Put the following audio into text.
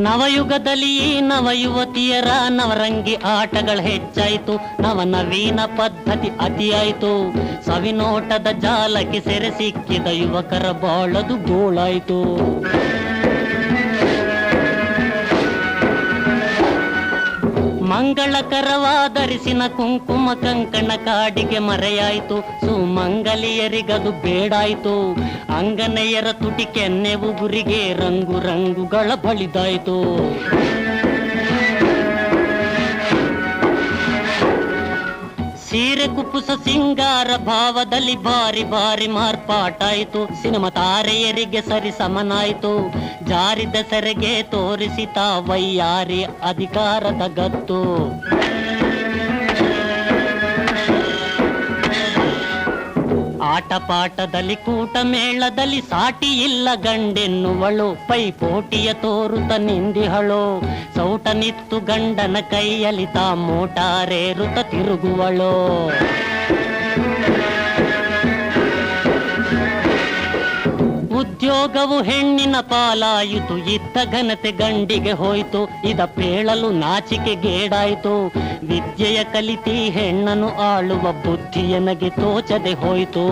ನವಯುಗದಲ್ಲಿ ನವಯುವತಿಯರ ನವರಂಗಿ ಆಟಗಳು ಹೆಚ್ಚಾಯಿತು, ನವನವೀನ ಪದ್ಧತಿ ಅತಿಯಾಯಿತು, ಸವಿನೋಟದ ಜಾಲಕ್ಕೆ ಸೆರೆ ಸಿಕ್ಕಿದ ಯುವಕರ ಬಾಳದು ಗೋಳಾಯಿತು. ಮಂಗಳಕರವಾದರಿಸಿನ ಕುಂಕುಮ ಕಂಕಣ ಕಾಡಿಗೆ ಮರೆಯಾಯಿತು, ಸುಮಂಗಲಿಯರಿಗದು ಬೇಡಾಯಿತು, ಅಂಗನೆಯರ ತುಟಿ ಕೆನ್ನೆ ಉಗುರಿಗೆ ರಂಗು ರಂಗುಗಳ ಬಳಿದಾಯಿತು. ಸೀರೆ ಕುಪ್ಪುಸ ಸಿಂಗಾರ ಭಾವದಲ್ಲಿ ಭಾರಿ ಭಾರಿ ಮಾರ್ಪಾಟಾಯಿತು, ಸಿನಿಮಾ ತಾರೆಯರಿಗೆ ಸರಿ ಸಮನಾಯಿತು, ಜಾರಿದ ಸೆರೆಗೆ ತೋರಿಸಿತ ವೈಯಾರಿ ಅಧಿಕಾರದ ಗತ್ತು. ಆಟಪಾಠದಲ್ಲಿ ಕೂಟ ಮೇಳದಲ್ಲಿ ಸಾಟಿ ಇಲ್ಲ ಗಂಡೆನ್ನುವಳು, ಪೈಪೋಟಿಯ ತೋರುತ ನಿಂದಿಹಳು, ಸೌಟ ನಿತ್ತು ಗಂಡನ ಕೈಯಲ್ಲಿ ತಾ ಮೋಟಾರೇರುತ ತಿರುಗುವಳು. ಉದ್ಯೋಗವು ಹೆಣ್ಣಿನ ಪಾಲಾಯಿತು, ಇದ್ದ ಘನತೆ ಗಂಡಿಗೆ ಹೋಯಿತು, ಇದ ಪೇಳಲು ನಾಚಿಕೆ ಗೇಡಾಯಿತು, ವಿದ್ಯೆಯ ಕಲಿತಿ ಹೆಣ್ಣನ್ನು ಆಳುವ ಬುದ್ಧಿಯನಗೆ ತೋಚದೆ ಹೋಯಿತು.